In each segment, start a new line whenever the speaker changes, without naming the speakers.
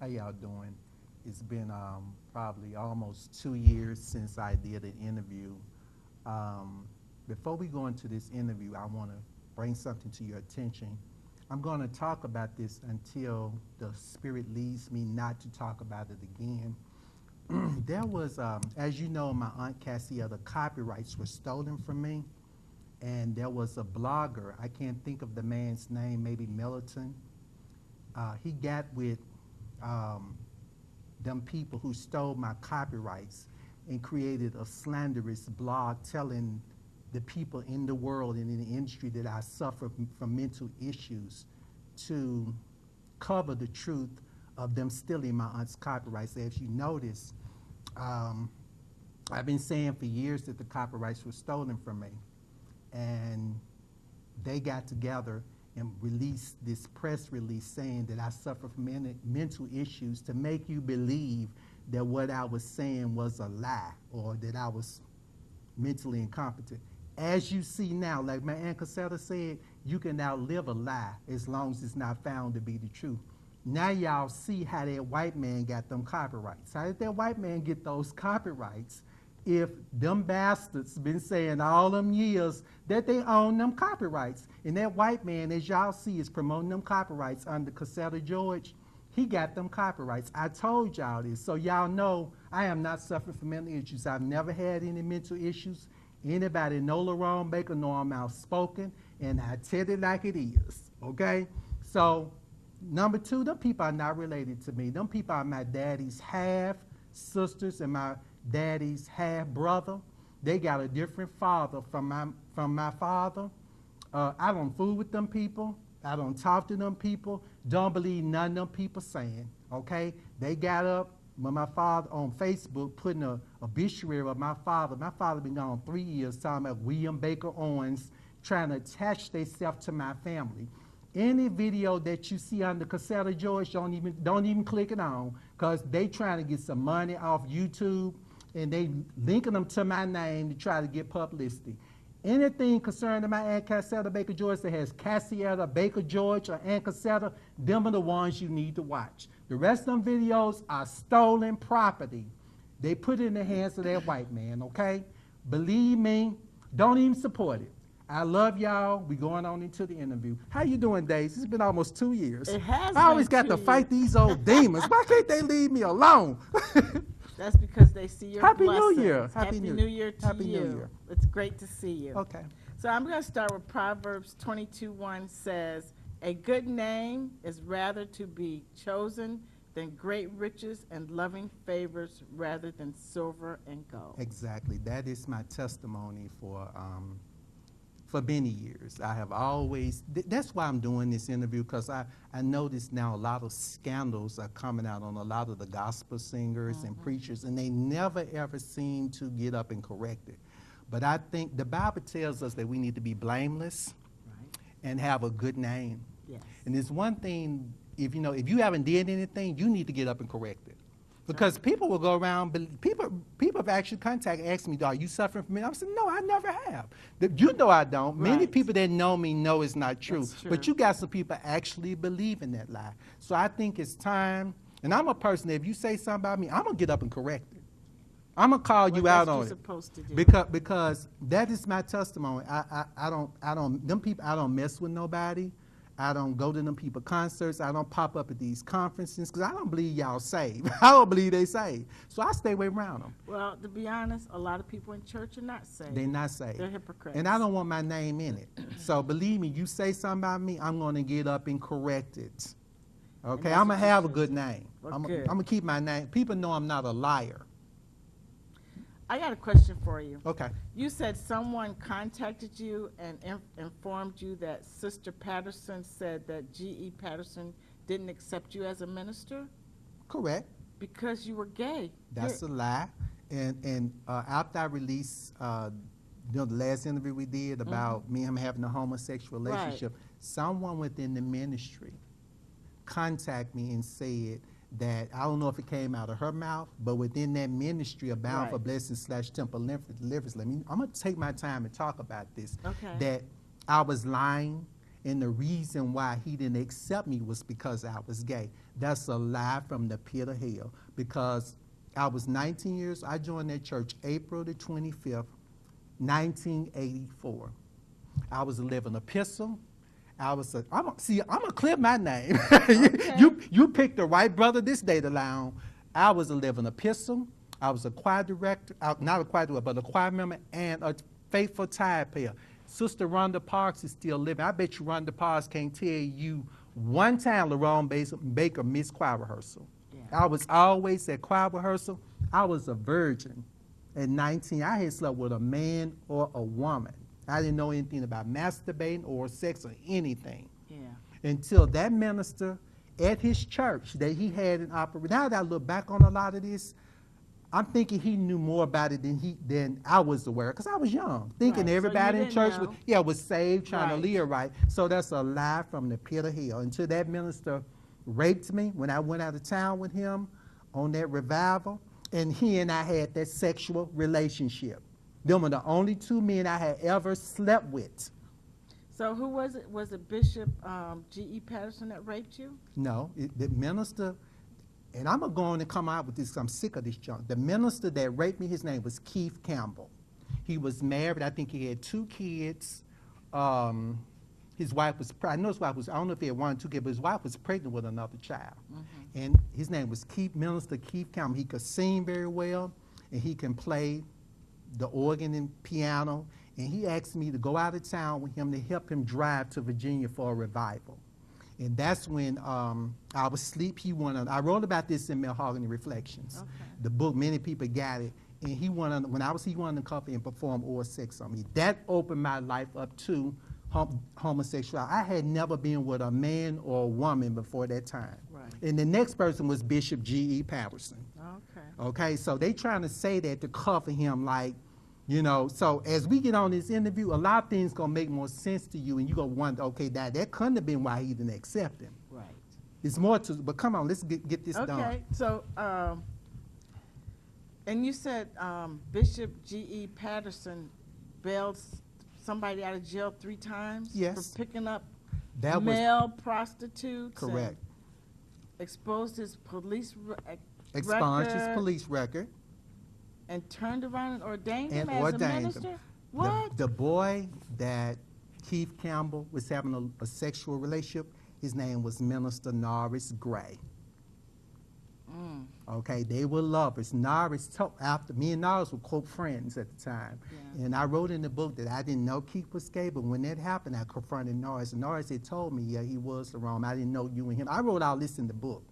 How y'all doing? It's been probably almost 2 years since I did an interview. Before we go into this interview, I want to bring something to your attention. I'm going to talk about this until the Spirit leads me not to talk about it again. There was, as you know, my Aunt Cassietta, the copyrights were stolen from me. And there was a blogger, I can't think of the man's name, maybe Militant. He got with them people who stole my copyrights and created a slanderous blog telling the people in the world and in the industry that I suffer from mental issues to cover the truth of them stealing my aunt's copyrights. As you notice, I've been saying for years that the copyrights were stolen from me. And they got together and released this press release saying that I suffer from mental issues to make you believe that what I was saying was a lie or that I was mentally incompetent. As you see now, like my Aunt Cassietta said, you can outlive a lie as long as it's not found to be the truth. Now y'all see how that white man got them copyrights. How did that white man get those copyrights if them bastards been saying all them years that they own them copyrights? And that white man, as y'all see, is promoting them copyrights under Cassietta George. He got them copyrights. I told y'all this, so y'all know I am not suffering from mental issues. I've never had any mental issues. Anybody know Lerone Baker know I'm outspoken, and I tell it like it is, okay? So, number two, them people are not related to me. Them people are my daddy's half sisters and my daddy's half brother. They got a different father from my father. I don't fool with them people. I don't talk to them people. Don't believe none of them people saying, okay? They got up when my father on Facebook putting a obituary of my father. My father been gone 3 years talking about William Baker Owens trying to attach themselves to my family. Any video that you see under Cassietta George, don't even click it on, because they trying to get some money off YouTube and they linking them to my name to try to get publicity. Anything concerning my Aunt Cassietta Baker George that has Cassietta Baker George or Aunt Cassietta, them are the ones you need to watch. The rest of them videos are stolen property. They put it in the hands of that white man, okay? Believe me, don't even support it. I love y'all. We going on into the interview. How you doing, Daisy? It's been almost 2 years.
It has
I always got to fight these old demons. Why can't they leave me alone?
That's because they see your
Happy
blessings.
New Year.
Happy New Year to
Happy
you.
New Year.
It's great to see you.
Okay.
So I'm going to start with Proverbs 22:1 says, "A good name is rather to be chosen than great riches, and loving favors rather than silver and gold."
Exactly. That is my testimony for many years. I have always, that's why I'm doing this interview, because I notice now a lot of scandals are coming out on a lot of the gospel singers and preachers, and they never ever seem to get up and correct it. But I think the Bible tells us that we need to be blameless and have a good name.
Yes.
And there's one thing, if you haven't did anything, you need to get up and correct it. Because people will go around, people have actually contacted, asked me, are you suffering from it? I said, no, I never have. You know I don't.
Right.
Many people that know me know it's not true.
That's true.
But you got some people actually believe in that lie. So I think it's time, and I'm a person that if you say something about me, I'm going to get up and correct it. I'm going to call you out on it.
Supposed to do.
Because that is my testimony. I don't mess with nobody. I don't go to them people concerts. I don't pop up at these conferences because I don't believe y'all saved. I don't believe they saved. So I stay away around them.
Well, to be honest, a lot of people in church are not saved.
They're not saved.
They're hypocrites.
And I don't want my name in it. So believe me, you say something about me, I'm going to get up and correct it. Okay? I'm going to have a good name.
Well,
I'm
good.
going to keep my name. People know I'm not a liar.
I got a question for you.
Okay.
You said someone contacted you and informed you that Sister Patterson said that G.E. Patterson didn't accept you as a minister
Correct.
because you were gay.
That's a lie. And after I released the last interview we did about me and him having a homosexual relationship, someone within the ministry contacted me and said that, I don't know if it came out of her mouth, but within that ministry, a Bound for Blessing / Temple Deliverance, I'm going to take my time and talk about this,
Okay.
that I was lying and the reason why he didn't accept me was because I was gay. That's a lie from the pit of hell, because I was 19 years, I joined that church April the 25th, 1984. I was a living epistle. I'm gonna clear my name.
Okay.
You picked the right brother this day to lie on. I was a living epistle. I was a choir director, not a choir director, but a choir member and a faithful tithe payer. Sister Rhonda Parks is still living. I bet you Rhonda Parks can't tell you one time Lerone Baker missed choir rehearsal. Yeah. I was always at choir rehearsal. I was a virgin. At 19, I had slept with a man or a woman. I didn't know anything about masturbating or sex or anything. Yeah. Until that minister at his church that he had in operation. Now that I look back on a lot of this, I'm thinking he knew more about it than I was aware, because I was young, thinking everybody in church was saved, trying to live right. So that's a lie from the pit of hell. Until that minister raped me when I went out of town with him on that revival, and he and I had that sexual relationship. Them were the only two men I had ever slept with.
So who was it? Was it Bishop G.E. Patterson that raped you?
No, the minister, and I'm going to go on and come out with this because I'm sick of this junk. The minister that raped me, his name was Keith Campbell. He was married. I think he had 2 kids. His wife was, I know his wife was, I don't know if he had 1 or 2 kids, but his wife was pregnant with another child. Mm-hmm. And his name was Minister Keith Campbell. He could sing very well, and he can play the organ and piano. And he asked me to go out of town with him to help him drive to Virginia for a revival. And that's when I was asleep. I wrote about this in Malehogany Reflections. Okay. The book, many people got it. And he wanted to come and perform oral sex on me. That opened my life up to homosexuality. I had never been with a man or a woman before that time. Right. And the next person was Bishop G.E. Patterson. Okay. Okay, so they trying to say that to cover him, like, you know. So as we get on this interview, a lot of things gonna make more sense to you, and you gonna wonder, okay, that couldn't have been why he didn't accept him. Right. It's more to, but come on, let's get this done.
Okay, so, and you said Bishop G.E. Patterson bailed somebody out of jail 3 times?
Yes.
For picking up
that
male prostitutes?
Correct.
Exposed his police
Expunged his police record.
And turned around and ordained him as a minister? What?
The boy that Keith Campbell was having a sexual relationship, his name was Minister Norris Gray. Mm. Okay, they were lovers. Norris told, after me and Norris were quote friends at the time. Yeah. And I wrote in the book that I didn't know Keith was gay, but when that happened, I confronted Norris. And Norris had told me, yeah, he was Lerone. I didn't know you and him. I wrote all this in the book.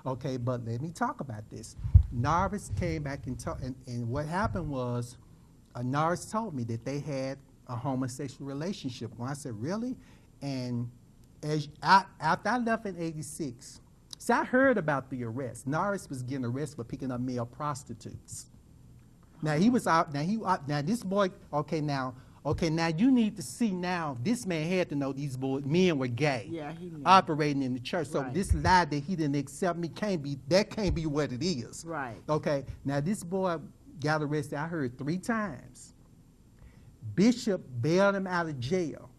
Okay, but let me talk about this. Norris came back and what happened was, Norris told me that they had a homosexual relationship. When I said, really? And after I left in '86, see, I heard about the arrest. Norris was getting arrested for picking up male prostitutes. Now he was out. Now this boy. Okay, now you need to see now. This man had to know these men were gay. Yeah, he knew. Operating in the church. So this lie that he didn't accept me can't be what it is. Right. Okay. Now this boy got arrested. I heard 3 times. Bishop bailed him out of jail.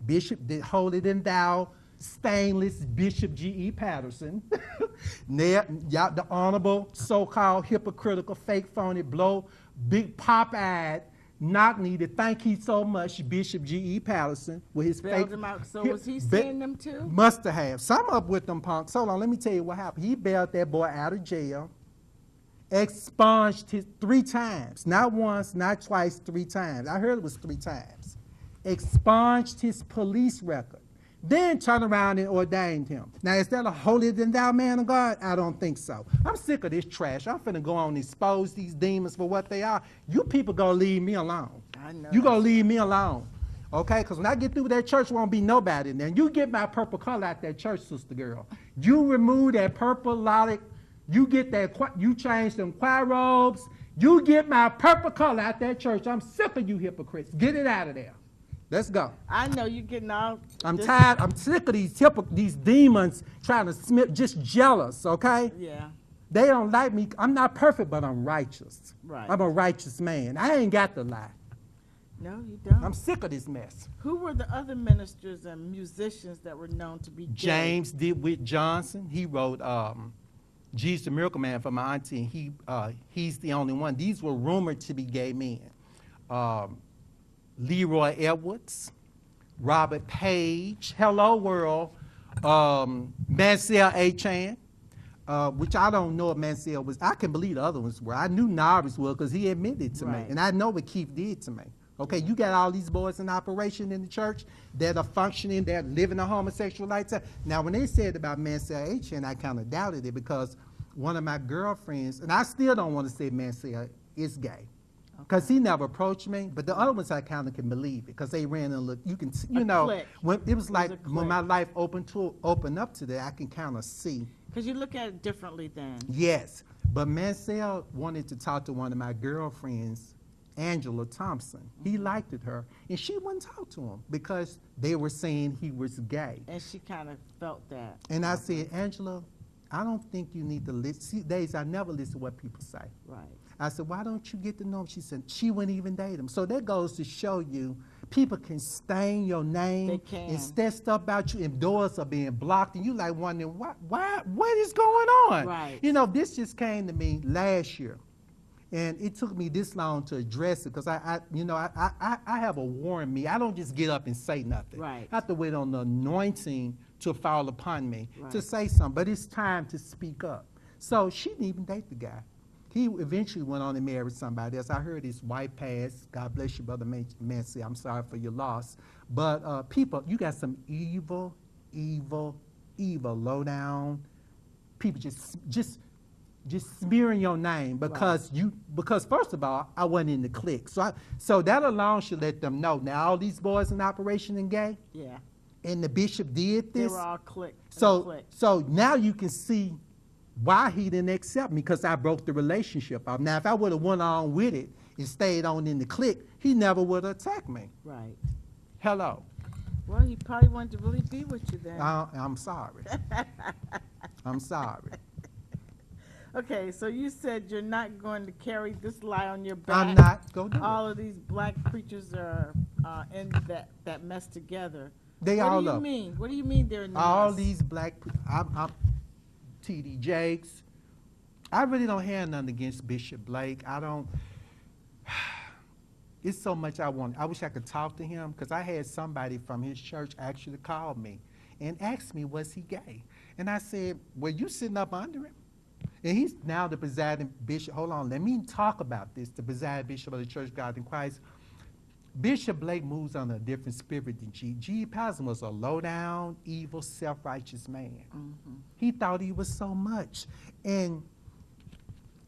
Bishop did holier than thou, stainless Bishop G.E. Patterson. The honorable, so-called hypocritical, fake, phony, blow, big pop-eyed, knock-knee to thank you so much, Bishop G.E. Patterson, with his
bailed him out. So was he seeing them too?
Must have. Some up with them punks. Hold on, let me tell you what happened. He bailed that boy out of jail, expunged his 3 times. Not once, not twice, 3 times. I heard it was 3 times. Expunged his police record. Then turned around and ordained him. Now, is that a holier than thou man of God? I don't think so. I'm sick of this trash. I'm finna go on and expose these demons for what they are. You people gonna leave me alone. I know. You gonna leave me alone. Okay? Because when I get through with that church, won't be nobody in there. You get my purple color out that church, sister girl. You remove that purple lollic. You get that, you change them choir robes. You get my purple color out that church. I'm sick of you hypocrites. Get it out of there. Let's go.
I know you're getting out.
I'm tired. I'm sick of these demons trying to smith, just jealous, okay? Yeah. They don't like me. I'm not perfect, but I'm righteous. Right. I'm a righteous man. I ain't got to lie.
No, you don't.
I'm sick of this mess.
Who were the other ministers and musicians that were known to be gay?
James did with Johnson. He wrote Jesus the Miracle Man for my auntie, and he's the only one. These were rumored to be gay men. Leroy Edwards, Robert Page, Hello World, Mansell A. Chan, which I don't know if Mansell was. I can believe the other ones were. I knew Norris was because he admitted to me,
Right.
and I know what Keith did to me. Okay, you got all these boys in operation in the church that are functioning, that living a homosexual lifestyle. Now, when they said about Mansell A. Chan, I kind of doubted it because one of my girlfriends, and I still don't want to say Mansell is gay, because he never approached me. But the other ones I kind of can believe it because they ran and looked. You can, you know,
clique.
when it was like
a
when my
clique.
life opened up to that, I can kind of see.
Because you look at it differently then.
Yes, but Mansell wanted to talk to one of my girlfriends, Angela Thompson. He liked her, and she wouldn't talk to him because they were saying he was gay.
And she kind of felt that.
And I said, Angela, I don't think you need to listen. See, days I never listen to what people say.
Right.
I said, why don't you get to know him? She said, she wouldn't even date him. So that goes to show you, people can stain your name.
They can.
And say stuff about you, and doors are being blocked, and you like wondering, what is going on?
Right.
You know, this just came to me last year. And it took me this long to address it because I have a war in me. I don't just get up and say nothing.
Right.
I have to wait on the anointing to fall upon me to
Right.
say something. But it's time to speak up. So she didn't even date the guy. He eventually went on and married somebody else. I heard his wife passed. God bless you, Brother Mancy. I'm sorry for your loss. But people, you got some evil, low down people just smearing your name because because first of all, I wasn't in the clique. So that alone should let them know. Now all these boys in Operation and Gay,
Yeah.
and the bishop did
They
this.
were all clicked.
So now you can see why he didn't accept me, because I broke the relationship off. Now if I would have went on with it and stayed on in the clique, he never would have attacked me.
Right.
Hello.
Well, he probably wanted to really be with you then.
I'm sorry. I'm sorry.
Okay, so you said you're not going to carry this lie on your back.
I'm not. Go do
All
it.
of these black preachers are in that mess together.
They all
What do you
up.
mean? What do you mean they're in the
All
mess?
these I'm T.D. Jakes. I really don't have nothing against Bishop Blake. I don't. It's so much I want. I wish I could talk to him, because I had somebody from his church actually call me and asked me, was he gay? And I said, were you sitting up under him? And he's now the presiding bishop. Hold on, let me talk about this. The presiding bishop of the Church of God in Christ. Bishop Blake moves on a different spirit than G. G. Patterson was a low-down, evil, self-righteous man.
Mhm.
He thought he was so much. And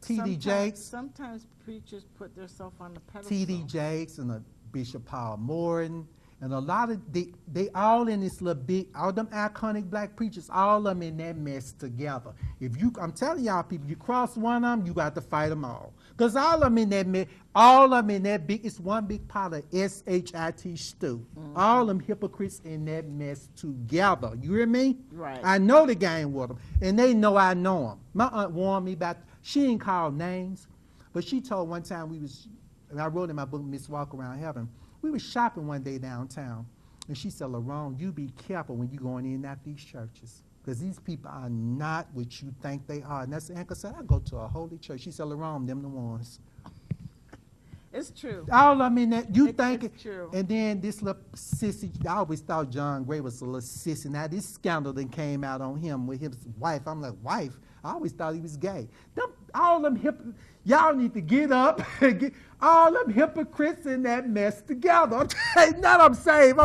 T.D. Jakes,
Sometimes preachers put themselves on the pedestal.
T.D. Jakes and Bishop Paul Morton, and a lot of, they all in this little big, all them iconic black preachers, all of them in that mess together. I'm telling y'all people, you cross one of them, you got to fight them all. Because all of them in that mess, all of them in that big, it's one big pot of S-H-I-T stew.
Mhm.
All them hypocrites in that mess together. You hear me?
Right.
I know the game with them, and they know I know them. My aunt warned me about, she didn't call names, but she told one time and I wrote in my book, Miss Walk Around Heaven, we were shopping one day downtown, and she said, Lerone, you be careful when you're going in and out these churches, because these people are not what you think they are. And that's the anchor said, I go to a holy church. She said, Lerone, them the ones.
It's true.
All I mean, that you think
It's true.
And then this little sissy, I always thought John Gray was a little sissy. Now this scandal that came out on him with his wife, I'm like, wife? I always thought he was gay. All them y'all need to get up and get all them hypocrites in that mess together. I'm telling you, not I'm saved.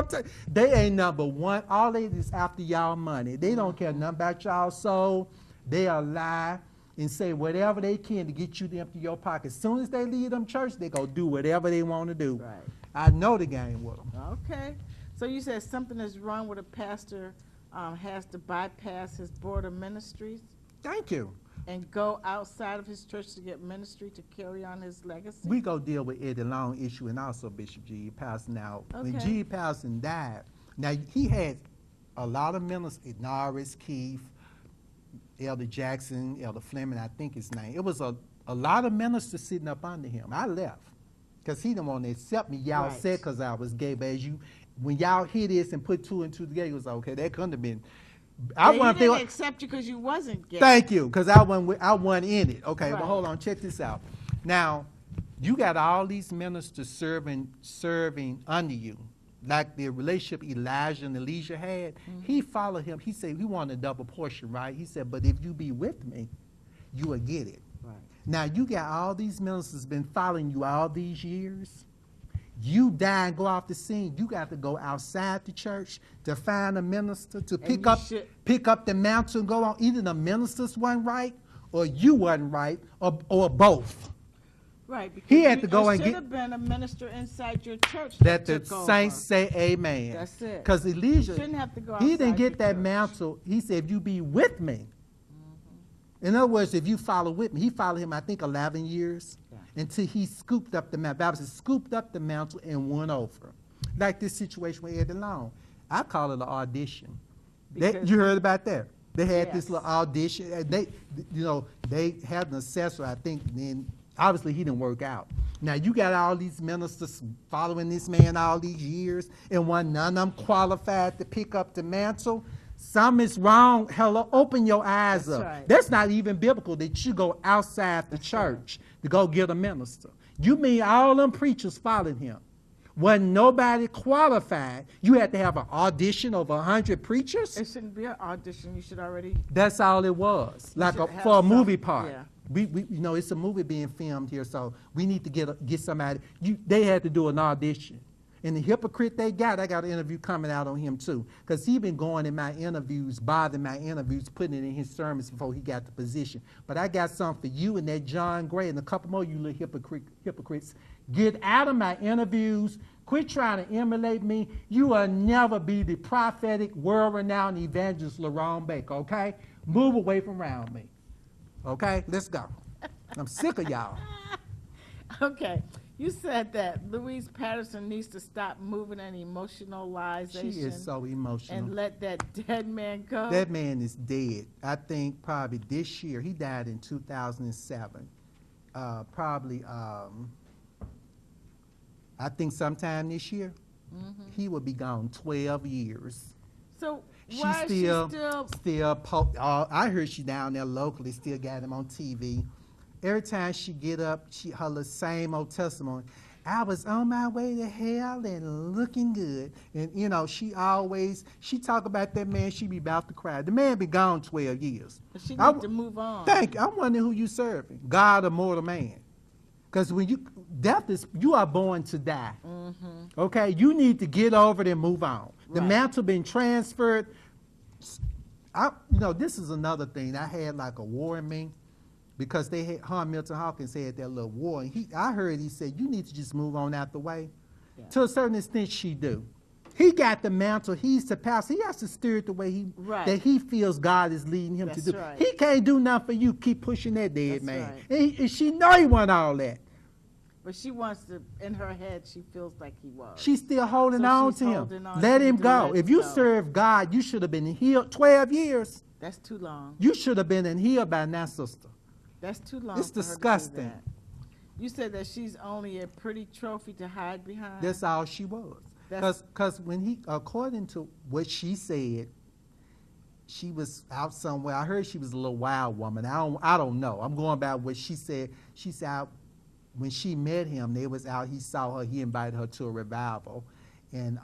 They ain't number one. All they is after y'all money. They don't care nothing about y'all soul. They'll lie and say whatever they can to get you to empty your pocket. As soon as they leave them church, they go do whatever they want to do.
Right.
I know the game with them.
Okay. So you said something is wrong with a pastor has to bypass his board of ministries
Thank you.
and go outside of his church to get ministry to carry on his legacy?
We go deal with Eddie Long issue and also Bishop G. Patterson. Now, when
Okay.
G. Patterson died, now he had a lot of ministers, Norris, Keith, Elder Jackson, Elder Fleming, I think his name. It was a lot of ministers sitting up under him. I left. because he didn't want to accept me. Y'all
Right.
said because I was gay, but when y'all hear this and put two and two together, it was okay. That couldn't have been. I
He
wasn't
didn't
feeling.
accept you because you wasn't gay.
Thank you, because I wasn't in it. Okay,
Right.
but hold on, check this out. Now, you got all these ministers serving under you, like the relationship Elijah and Elisha had. He followed him. He said he wanted a double portion, right? He said, but if you be with me, you will get it.
Right.
Now, you got all these ministers been following you all these years. You die and go off the scene. You got to go outside the church to find a minister to pick up the mantle and go on. Either the ministers wasn't right, or you wasn't right, or both.
Right. Because
He had to go and
should
get
have been a minister inside your church
that the
took over.
saints say amen.
That's it.
Because Elijah,
Shouldn't have to go
he didn't
outside
get
your
that
church.
mantle. He said, if you be with me. In other words, if you follow with me, he followed him, I think, 11 years until he scooped up the mantle. Bible says, scooped up the mantle and went over. Like this situation with Ed Lerone. I call it an audition. You heard about that? They had this little audition. And they had an assessor, I think, and then obviously he didn't work out. Now, you got all these ministers following this man all these years, and none of them qualified to pick up the mantle. Something is wrong. Hello, open your eyes
That's
up.
right.
That's not even biblical that you go outside the church to go get a minister. You mean all them preachers following him? Wasn't nobody qualified. You had to have an audition of 100 preachers?
It shouldn't be an audition. You should already.
That's all it was, like
should have
for a movie
some-
part.
yeah.
We it's a movie being filmed here, so we need to get somebody. They had to do an audition. And the hypocrite I got an interview coming out on him too, because he been going in my interviews, bothering my interviews, putting it in his sermons before he got the position. But I got something for you and that John Gray and a couple more you little hypocrites. Get out of my interviews. Quit trying to emulate me. You will never be the prophetic, world-renowned evangelist Lerone Baker, okay? Move away from around me. Okay? Let's go. I'm sick of y'all.
Okay. You said that Louise Patterson needs to stop moving and emotionalization.
She is so emotional.
And let that dead man go.
That man is dead. I think probably this year. He died in 2007. I think sometime this year. He will be gone 12 years.
So why is she still?
I heard she down there locally, still got him on TV. Every time she get up, her the same old testimony. I was on my way to hell and looking good. And, she talk about that man, she be about to cry. The man been gone 12 years.
But she needs to move on.
Thank you. I'm wondering who you serving, God or mortal man. Because when you are born to die. Okay? You need to get over it and move on. The mantle been transferred. This is another thing. I had like a war in me. Because Milton Hawkins had that little war, and I heard he said, you need to just move on out the way. Yeah. To a certain extent, she do. He got the mantle. He's the pastor. He has to steer it the way that he feels God is leading him to do.
Right.
He can't do nothing for you. Keep pushing that dead man.
Right.
And she know he want all that.
But she wants to, in her head, she feels like he was.
She's still holding on to him. Let him go. If you serve God, you should have been healed 12 years.
That's too long.
You should have been in here by now, sister.
That's too long.
It's
for her to do
disgusting.
that. You said that she's only a pretty trophy to hide behind.
That's all she was. Because when according to what she said, she was out somewhere. I heard she was a little wild woman. I don't know. I'm going by what she said. She said when she met him, they was out. He saw her. He invited her to a revival, and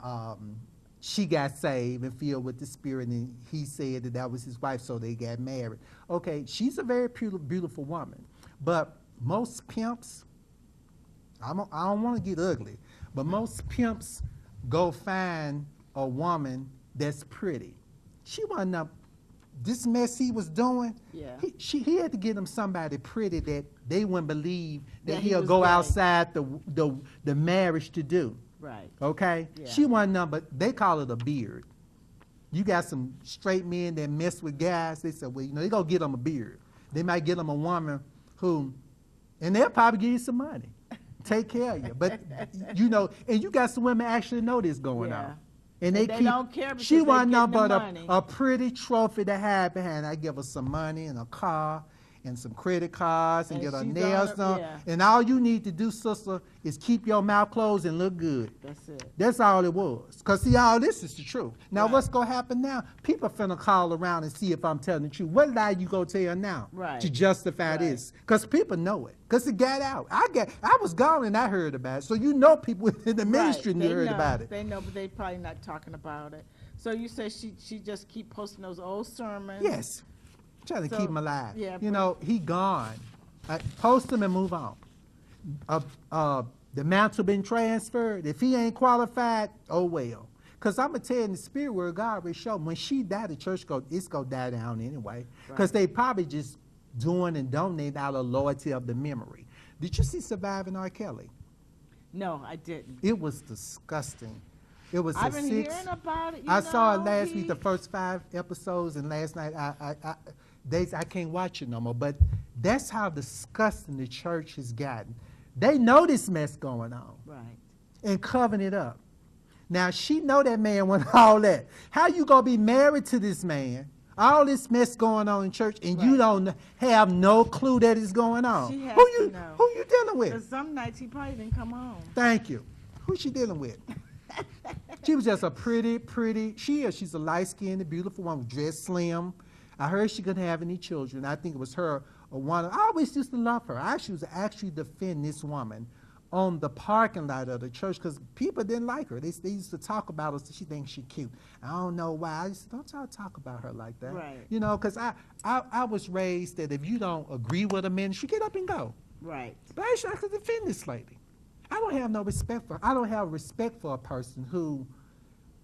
she got saved and filled with the Spirit, and he said that was his wife, so they got married. Okay, she's a very beautiful woman, but most pimps, I don't want to get ugly, but most pimps go find a woman that's pretty. She wasn't up. This mess he was doing, he had to get him somebody pretty that they wouldn't believe that he'll go outside the marriage to do.
Right.
Okay? Yeah. She wasn't nothing, but they call it a beard. You got some straight men that mess with guys. They say, well, they're going to get them a beard. They might get them a woman and they'll probably give you some money. Take care of you. But, and you got some women actually know this going on. And they
don't care because
she wasn't nothing but
money.
a pretty trophy to hide behind. I give her some money and a car, and some credit cards and
And
get her
she's
nails
on
done.
yeah.
And all you need to do, sister, is keep your mouth closed and look good.
That's it.
That's all it was. Because, see, all this is the truth. Now,
Right.
what's going to happen now? People finna call around and see if I'm telling the truth. What lie you going to tell now
Right.
to justify
Right.
this? Because people know it. Because it got out. I was gone and I heard about it. So you know people in the ministry
Right.
knew
They
heard
know,
about it.
They know, but they probably not talking about it. So you say she just keep posting those old sermons.
Yes. Trying to
So,
keep him alive.
yeah,
You
but-
know, he gone. Post him and move on. The mantle been transferred. If he ain't qualified, oh well. Because I'm going to tell you in the spirit where God already showed me, when she died, the church it's going to die down anyway. Because
Right.
they probably just doing and donating out of loyalty of the memory. Did you see Surviving R. Kelly?
No, I didn't.
It was disgusting. It was
I've
a
been
6.
hearing about it.
I saw it
know,
last week, the first 5 episodes, and last night I can't watch it no more. But that's how disgusting the church has gotten. They know this mess going on
Right.
and covering it up. Now she know that man went all that. How you gonna be married to this man? All this mess going on in church, and you
Right.
don't have no clue that it's going on.
She has
who
to
you
know.
who you dealing with?
Because some nights he probably didn't come home.
Thank you. Who she dealing with? She was just a pretty. She's a light-skinned, beautiful woman, dressed slim. I heard she couldn't have any children. I think it was her or one. I always used to love her. I used to actually defend this woman on the parking lot of the church because people didn't like her. They used to talk about her. So she thinks she's cute. I don't know why. I used to, don't y'all talk about her like that.
Right.
You know, because I was raised that if you don't agree with a ministry, get up and go.
Right.
But I should defend this lady. I don't have no respect for her. I don't have respect for a person who,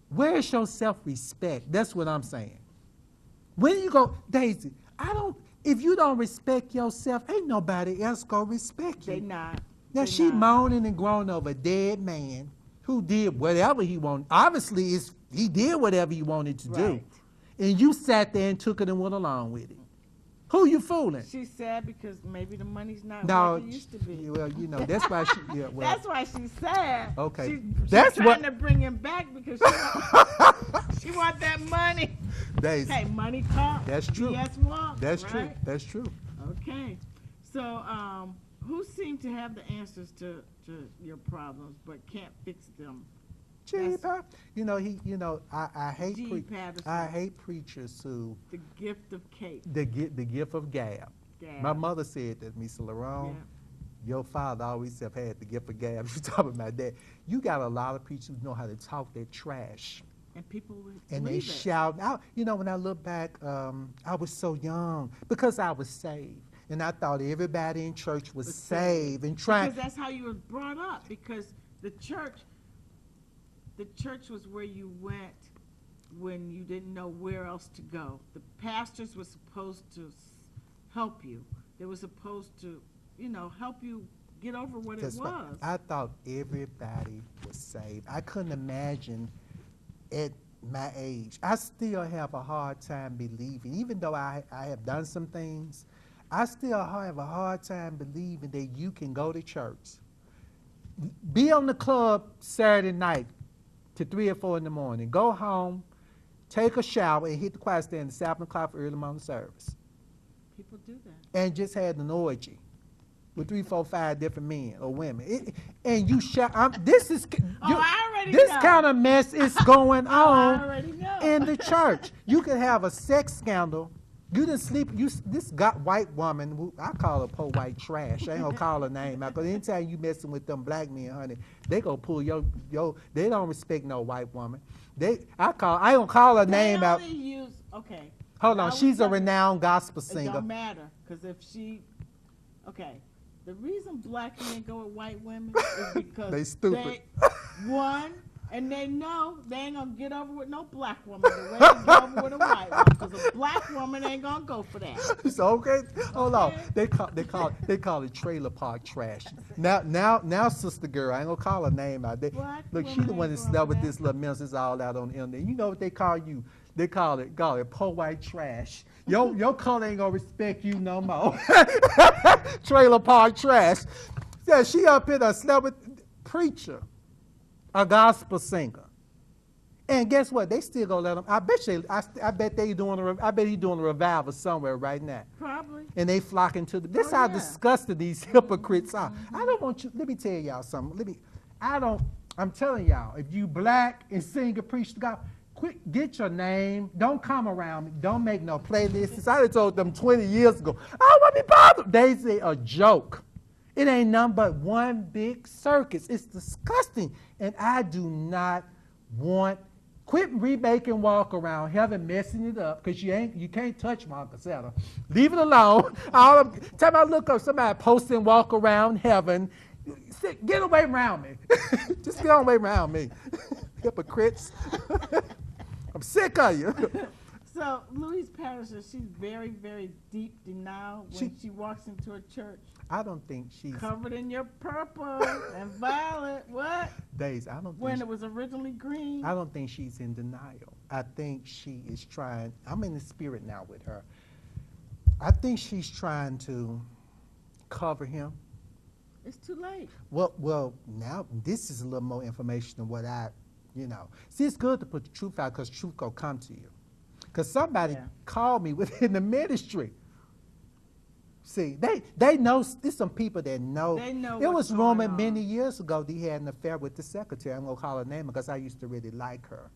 where's your self-respect? That's what I'm saying. When you go, Daisy, if you don't respect yourself, ain't nobody else gonna respect you.
They not.
Now
They
she
not.
moaning and groaning over a dead man who did whatever he wanted. Obviously, he did whatever he wanted to do.
Right.
And you sat there and took it and went along with it. Who you fooling?
She's sad because maybe the money's not
No,
what it used to be.
well, you know, that's why she, yeah, well.
That's why she's sad.
Okay.
She's
That's
trying
what-
to bring him back because she want that money.
Daisy,
Okay, money talk.
That's true.
BS walk.
that's
right?
true, that's true.
Okay. So, who seemed to have the answers to your problems but can't fix them?
Gee,
That's-
you know, I hate
G. Patterson.
I hate preachers who
The gift of cake.
the gift of gab.
Gab.
My mother said that, Miss Lerone,
Yeah.
your father always have had the gift of gab. You talking about that? You got a lot of preachers who know how to talk their trash.
And people would
And they
believe it.
shout out. You know, when I look back, I was so young because I was saved. And I thought everybody in church was
Was
saved and trying.
Because that's how you were brought up. Because the church was where you went when you didn't know where else to go. The pastors were supposed to help you. They were supposed to, help you get over what
That's
it
right.
was.
I thought everybody was saved. I couldn't imagine at my age. I still have a hard time believing, even though I have done some things, I still have a hard time believing that you can go to church, be on the club Saturday night to 3 or 4 in the morning, go home, take a shower, and hit the choir stand at 7 o'clock for early morning service,
People do that.
and just had an orgy with 3, 4, 5 different men or women. And you shout, this is,
I already
this
know.
kind of mess is going
I
on
already know.
in the church. You could have a sex scandal. You didn't sleep. This got white woman. I call her poor white trash. I ain't gonna call her name out, because anytime you messing with them black men, honey, they gonna pull your. They don't respect no white woman. I ain't gonna call her name out.
Okay.
Hold
Now
on,
we
she's a
talking-
renowned gospel
It
singer.
don't matter, because if she, okay, the reason black men go with white women is because
They stupid.
One, and they know they ain't gonna get over with no black woman the way they get over with a white woman, because a black woman ain't gonna go for that.
So okay, hold on. They call it trailer park trash. Now, sister girl, I ain't gonna call her name out.
Black
Look, she
women
the one
ain't
that
going
slept
for
with
that.
this little minister all out on the internet. You know what they call you? They call it poor white trash. Your color ain't gonna respect you no more. Trailer park trash. Yeah, she up here done slept with preacher, a gospel singer. And guess what? They still gonna let him. I bet he's doing a revival somewhere right now.
Probably.
And they flocking to the. This
Oh,
how
yeah.
disgusted these hypocrites are. I don't want you. Let me tell y'all something. I'm telling y'all, if you black and sing and preach to God, quit, get your name. Don't come around me. Don't make no playlists. I done told them 20 years ago, I don't want to be bothered. They say a joke. It ain't nothing but one big circus. It's disgusting. And I do not want, quit remaking walk around heaven, messing it up, because you can't touch my Cassietta. Leave it alone. Time I look up somebody posting walk around heaven, get away around me. Just get away around me. Hypocrites. I'm sick of you.
So Louise Patterson, she's very, very deep denial when she walks into a church.
I don't think she's
covered in your purple and violet. What?
Days, I don't think
when it was originally green.
I don't think she's in denial. I think she is trying. I'm in the spirit now with her. I think she's trying to cover him.
It's too late.
Well, now this is a little more information than what See, it's good to put the truth out because truth gonna come to you. Because somebody called me within the ministry. See, they know. There's some people that know.
They know.
It was rumored many years ago that he had an affair with the secretary. I'm gonna call her name because I used to really like her,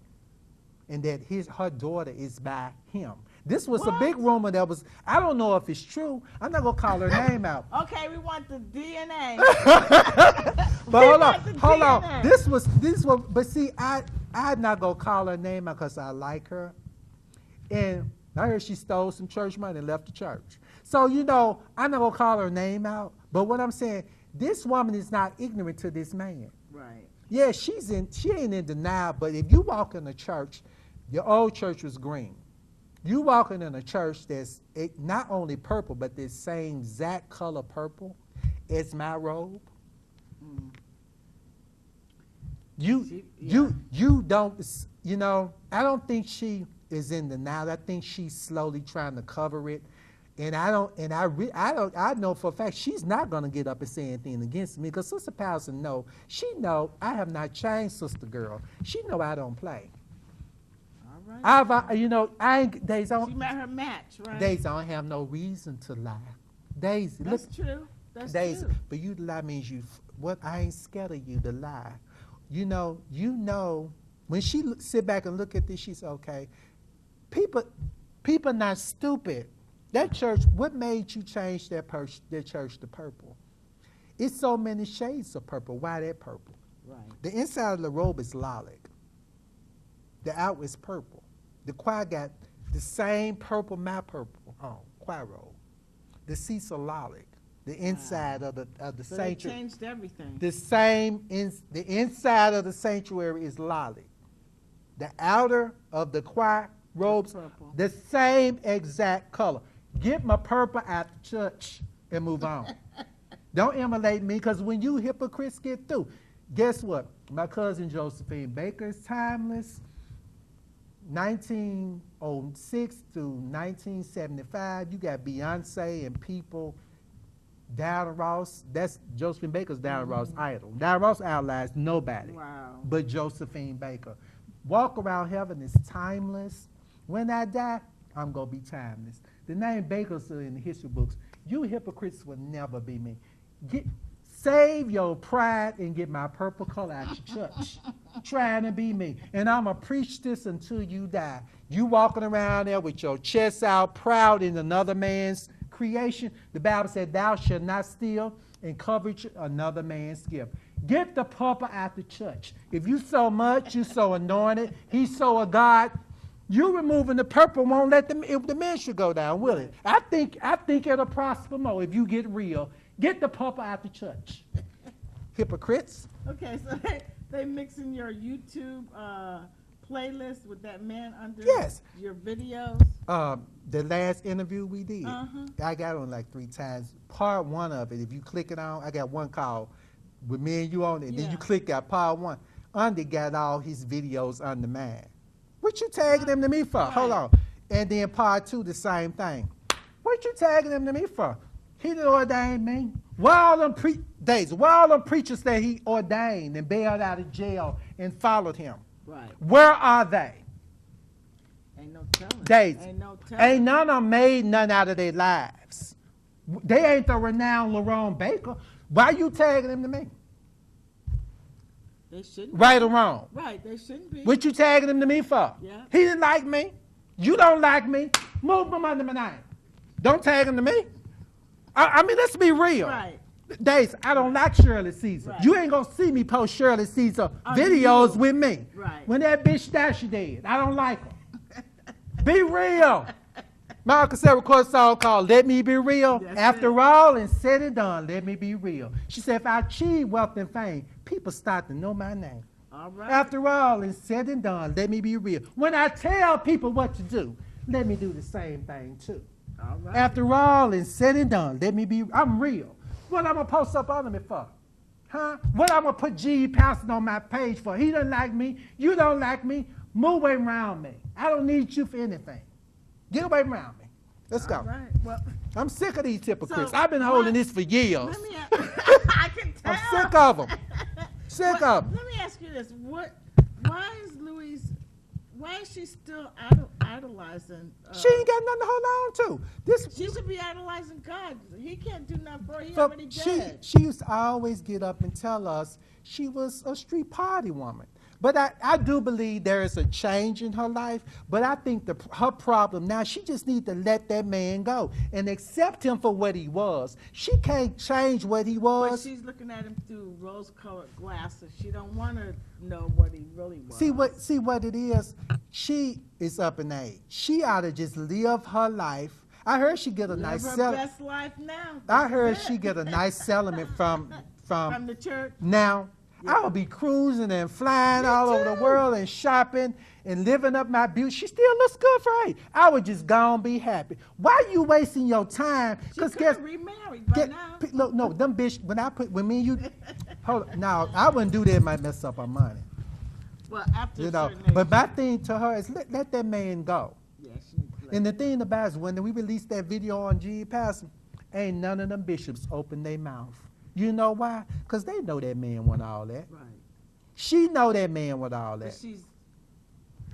and that her daughter is by him. This was a big rumor that was. I don't know if it's true. I'm not gonna call her name out.
Okay, we want the DNA.
But hold on. This was. But see, I'm not gonna call her name out because I like her, and I heard she stole some church money and left the church. So, I'm not going to call her name out, but what I'm saying, this woman is not ignorant to this man.
Right.
Yeah, she ain't in denial, but if you walk in a church, your old church was green. You walking in a church that's not only purple, but the same exact color purple as my robe. Mm. You don't, I don't think she is in denial. I think she's slowly trying to cover it. And I know for a fact she's not going to get up and say anything against me because Sister Patterson she I have not changed, sister girl. She know I don't play.
All right.
She
met her match, right?
Daisy, I don't have no reason to lie. Daisy,
that's true. That's
Daisy,
true.
but you to lie means I ain't scared of you to lie. When she sit back and look at this, she said, okay, people not stupid. That church, what made you change their church to purple? It's so many shades of purple. Why that purple?
Right.
The inside of the robe is lilac. The out is purple. The choir got the same purple, my purple, choir robe. The seats are lilac. The inside of the
so
sanctuary.
They changed everything.
The inside of the sanctuary is lilac. The outer of the choir robes, the same exact color. Get my purple out the church and move on. Don't emulate me, because when you hypocrites get through, guess what? My cousin Josephine Baker is timeless. 1906 to 1975, you got Beyonce and people. Diana Ross, that's Josephine Baker's Diana Ross idol. Diana Ross outlies nobody but Josephine Baker. Walk around heaven is timeless. When I die, I'm going to be timeless. The name Baker's in the history books. You hypocrites will never be me. Save your pride and get my purple color out your church. Trying to be me. And I'm going to preach this until you die. You walking around there with your chest out, proud in another man's creation. The Bible said, thou shalt not steal and covet another man's gift. Get the purple out the church. If you so much, you so anointed, he's so a God, you removing the purple won't let the ministry go down, will it? I think it'll prosper more if you get real. Get the purple out the church. Hypocrites.
Okay, so they mixing your YouTube playlist with that man under your videos?
The last interview we did, I got on like 3 times. Part 1 of it, if you click it on, I got one called with me and you on it, and then you click out part 1. Under got all his videos under mine. What you tagging them to me for? Hold on. And then part 2, the same thing. What you tagging them to me for? He didn't ordain me. Why all them preachers that he ordained and bailed out of jail and followed him?
Right.
Where are they?
Ain't no telling.
Daisy.
Ain't no telling.
Ain't none of them made none out of their lives. They ain't the renowned Lerone Baker. Why you tagging them to me?
They shouldn't.
Right or wrong?
Right, they shouldn't be.
What you tagging him to me for?
Yeah.
He didn't like me. You don't like me. Move him under my name. Don't tag him to me. I mean, let's be real.
Right.
Days, I don't like Shirley Caesar.
Right.
You ain't gonna see me post Shirley Caesar
Oh,
videos
you.
with me.
Right.
When that bitch died, she dead. I don't like her. Be real. Malcolm said record a song called Let Me Be Real.
That's
After
it.
all and said and done, let me be real. She said, if I achieve wealth and fame, people start to know my name.
All right.
After all and said and done, let me be real. When I tell people what to do, let me do the same thing too.
All right.
After all and said and done, let me be, I'm real. What I'm gonna post up on me for? Huh? What I'm gonna put G. Patterson on my page for? He doesn't like me, you don't like me, move away around me. I don't need you for anything. Get away around me. Let's go.
All right. Well,
I'm sick of these hypocrites.
So,
I've been holding this for years.
let me. I can tell.
I'm sick of them. Sick of them.
Let me ask you this: Why is Louise? Why is she still idolizing?
She ain't got nothing to hold on to. This
She should be idolizing God. He can't do nothing for her. He
So
already dead.
she used to always get up and tell us she was a street party woman. But I do believe there is a change in her life. But I think her problem now, she just needs to let that man go and accept him for what he was. She can't change what he
But
was.
she's looking at him through rose-colored glasses. She don't want to know what he really was.
See what it is? She is up in age. She ought to just live her life. I heard she get a
Live
nice
her
settlement.
best life now.
I heard
That's
she
it.
get a nice settlement from
From the church.
Now, I would be cruising and flying all over the world and shopping and living up my beauty. She still looks good for her age. I would just go and be happy. Why you wasting your time?
She could have remarried by now.
Look, no, them bitch, when me and you, hold on, now, I wouldn't do that, it might mess up our money.
Well, after
You
a
know,
certain age.
but my thing to her is let that man go.
Yeah, she needs to let
And the thing about it is when we released that video on G. Patterson, ain't none of them bishops open their mouth. You know why? Because they know that man want all that.
Right.
She know that man want all
But
that.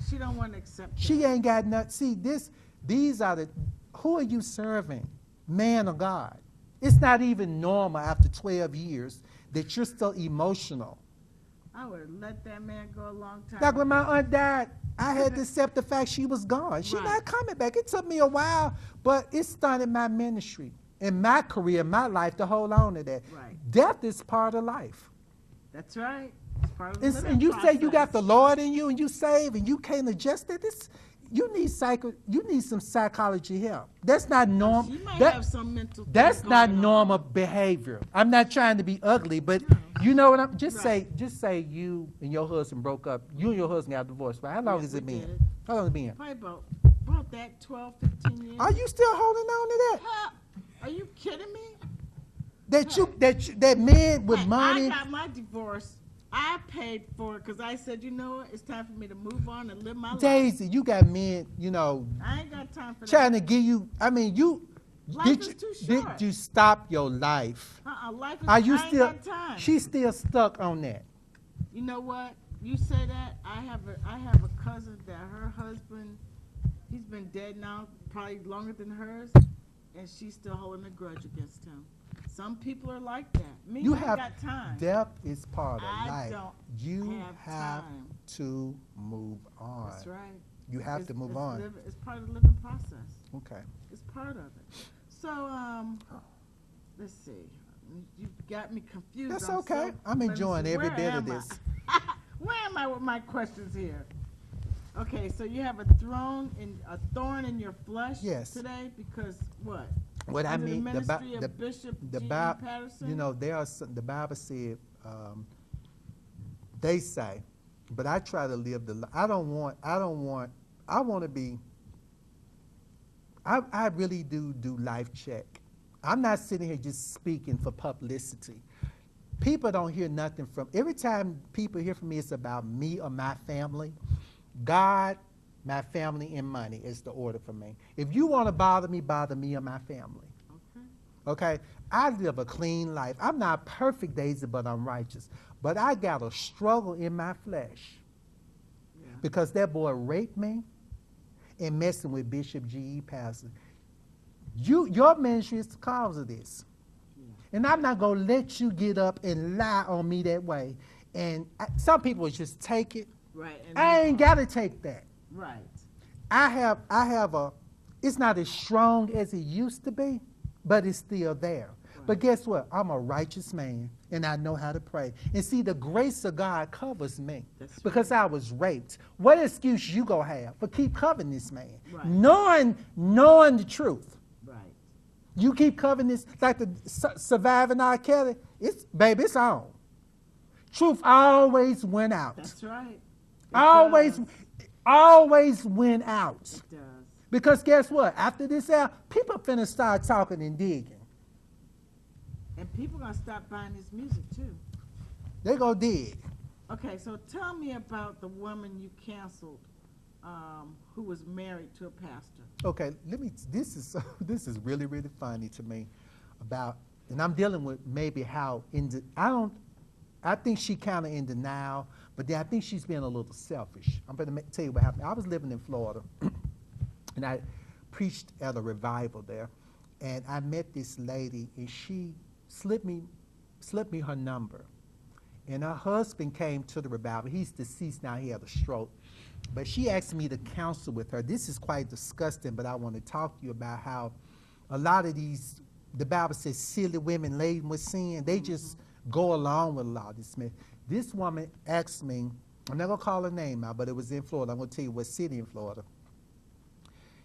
she don't want to accept
She
that.
ain't got nothing. See, these are who are you serving? Man or God? It's not even normal after 12 years that you're still emotional.
I would let that man go a long time.
Like when my aunt died, I had to accept the fact she was gone. She
Right.
not coming back. It took me a while, but it started my ministry and my career, my life to hold on to that.
Right.
Death is part of life.
That's right. It's part of the living
And you say you got the
process.
Lord in you and you save and you can't adjust it. You need some psychology help. That's not normal.
She might have some mental thing
That's not
going on.
normal behavior. I'm not trying to be ugly, but
No.
you know what I'm just
Right.
say you and your husband broke up. You and your husband got divorced, right? How long
Yes,
has it
we
been?
did.
How long has it been?
Probably about that 12, 15 years.
Are you still holding on to that?
Huh? Are you kidding me?
That man with
Hey,
money.
I got my divorce. I paid for it because I said, you know what? It's time for me to move on and live my life.
Daisy, you got men,
I ain't got time for
trying
that.
to give you. I mean,
Life
did
is
you
too
did
short.
you stop your life?
Life is,
Are you
I ain't
still?
got time.
She's still stuck on that.
You know what? You say that. I have a cousin that her husband, he's been dead now probably longer than hers, and she's still holding a grudge against him. Some people are like that. Me,
You
I ain't
have
got time.
death is part of
I
life.
don't
You
have
have
time.
to move on.
That's right.
You have to move on.
It's part of the living process.
Okay.
It's part of it. So, let's see. You got me confused.
That's
I'm
okay.
so-
I'm
let me
enjoying
see.
every
Where
bit of
am I?
this.
Where am I with my questions here? Okay, so you have a thorn in your flesh
Yes.
today because what?
What I
Under
mean,
the ministry of Bishop
the
G.E.
Bible,
Patterson?
there are some, the Bible said, they say, but I try to live I want to be, I really do life check. I'm not sitting here just speaking for publicity. People don't hear nothing every time people hear from me, it's about me or my family. God, my family, and money is the order for me. If you want to bother me or my family. Okay? I live a clean life. I'm not perfect, Daisy, but I'm righteous. But I got a struggle in my flesh. because that boy raped me and messing with Bishop G.E. Patterson. Your ministry is the cause of this.
Yeah.
And I'm not going to let you get up and lie on me that way. And some people just take it.
Right. And
I ain't got to take that.
Right.
I have a, it's not as strong as it used to be, but it's still there.
Right.
But guess what? I'm a righteous man, and I know how to pray. And see, the grace of God covers me.
That's
because
right.
I was raped. What excuse you gonna have for keep covering this man?
Right.
Knowing the truth.
Right.
You keep covering this, like the surviving R. Kelly, it's on. Truth always went out.
That's right.
Always went out.
It does.
Because guess what? After this out, people finna start talking and digging.
And people gonna stop buying his music too.
They go dig.
Okay, so tell me about the woman you canceled, who was married to a pastor.
Okay, this is really, really funny to me about, and I'm dealing with maybe how, I think she kind of in denial, but then I think she's being a little selfish. I'm going to tell you what happened. I was living in Florida, and I preached at a revival there, and I met this lady, and she slipped me her number. And her husband came to the revival. He's deceased now. He had a stroke. But she asked me to counsel with her. This is quite disgusting, but I want to talk to you about how a lot of these, the Bible says, silly women laden with sin, they just go along with a lot of this myth. This woman asked me, I'm not going to call her name out, but it was in Florida. I'm going to tell you what city in Florida.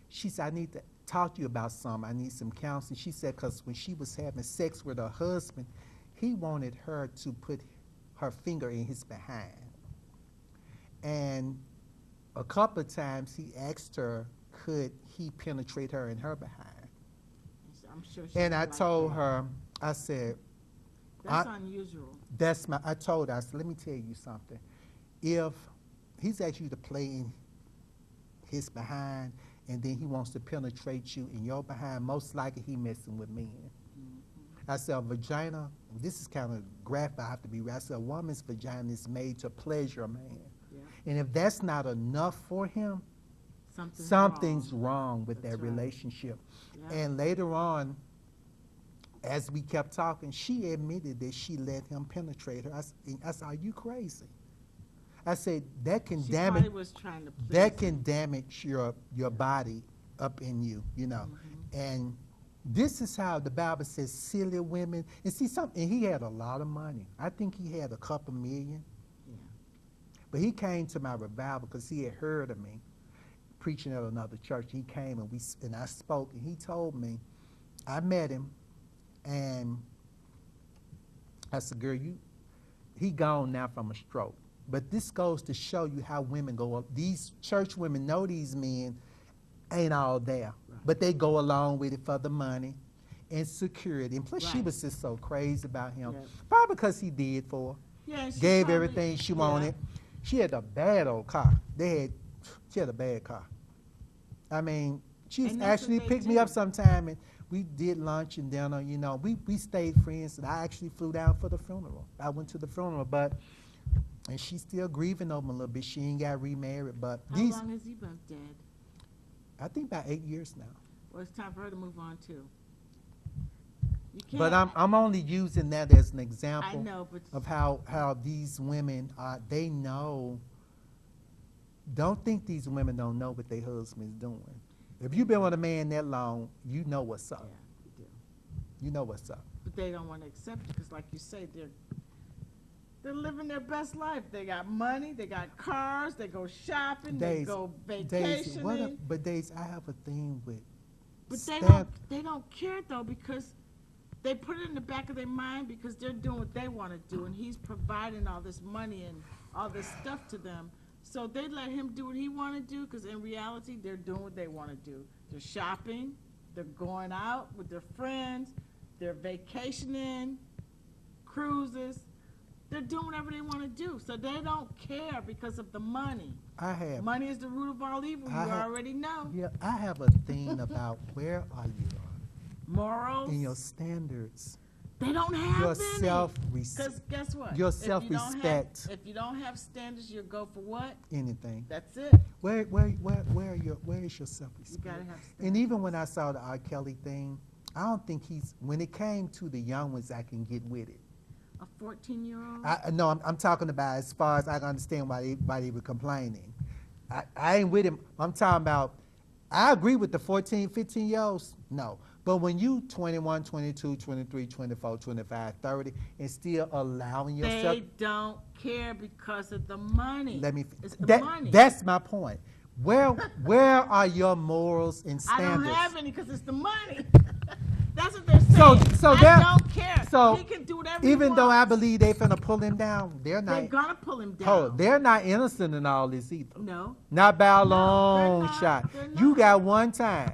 She said, I need to talk to you about something. I need some counseling. She said, because when she was having sex with her husband, he wanted her to put her finger in his behind. And a couple of times he asked her, could he penetrate her in her behind?
I'm sure she
And I
like
told
that.
her, I said,
That's unusual.
I told her, I said, let me tell you something. If he's asked you to play in his behind and then he wants to penetrate you in your behind, most likely he messing with men. I said, a vagina, this is kind of graphic, I have to be right. I said, a woman's vagina is made to pleasure a man.
Yeah.
And if that's not enough for him, something's wrong with
That's
that
right.
relationship.
Yeah.
And later on, as we kept talking, she admitted that she let him penetrate her. I said, are you crazy? I said, that can
She
damage,
probably was trying to please
that
him.
can damage your body up in you, you know. And this is how the Bible says silly women, and see something, and he had a lot of money. I think he had a couple million.
Yeah.
But he came to my revival because he had heard of me preaching at another church. He came and I spoke, and he told me, I met him, and I said, girl, he gone now from a stroke. But this goes to show you how women go up. These church women know these men ain't all there,
Right.
but they go along with it for the money and security. And plus, she
Right.
was just so crazy about him,
Yeah.
probably because he did for her.
Yeah, she
Gave
probably-
everything she
yeah.
wanted. She had a bad old car. She had a bad car. I mean, she
And that's
actually
what they
picked me
do.
up sometime, and we did lunch and dinner. You know, we stayed friends, and I actually flew down for the funeral. I went to the funeral, and she's still grieving over him a little bit. She ain't got remarried, but
How long has he been dead?
I think about 8 years now.
Well, it's time for her to move on too. You can't.
But I'm only using that as an
I
example
know, but
of how these women they know. Don't think these women don't know what their husband's doing. If you've been with a man that long, you know what's
yeah,
up.
you do.
You know what's up.
But they don't want to accept it because, like you say, they're living their best life. They got money, they got cars, they go shopping, they
Daisy,
go
Daisy,
vacationing.
but Daisy, I have a thing with.
But
stand-
they don't care though, because they put it in the back of their mind because they're doing what they want to do, and he's providing all this money and all this stuff to them. So they let him do what he want to do, because in reality, they're doing what they want to do. They're shopping, they're going out with their friends, they're vacationing, cruises. They're doing whatever they want to do. So they don't care because of the money. Money is the root of all evil. You already know.
Yeah, I have a thing about where are you
Morals.
in your standards.
They don't have
Your
any.
self-respect.
Because guess what?
Your
If you don't have-
self-respect.
If you don't have standards, you'll go for what?
Anything.
That's it.
Where is your self-respect?
You gotta have standards.
And even when I saw the R. Kelly thing, I don't think when it came to the young ones, I can get with it.
A 14-year-old?
No, I'm talking about as far as I can understand why they were complaining. I ain't with him. I'm talking about, I agree with the 14, 15-year-olds, no. But when you 21, 22, 23, 24, 25, 30, and still allowing yourself.
They don't care because of the money. It's the money.
That's my point. Where are your morals and standards?
I don't have any because it's the money. That's what they're saying. I don't care.
So
he can do whatever he
even though
wants.
I believe they're finna pull him down, they're
They're
not.
gonna pull him down.
Oh, they're not innocent in all this either.
No.
Not by a
No, they're
long
not.
shot.
They're
You
not.
got one time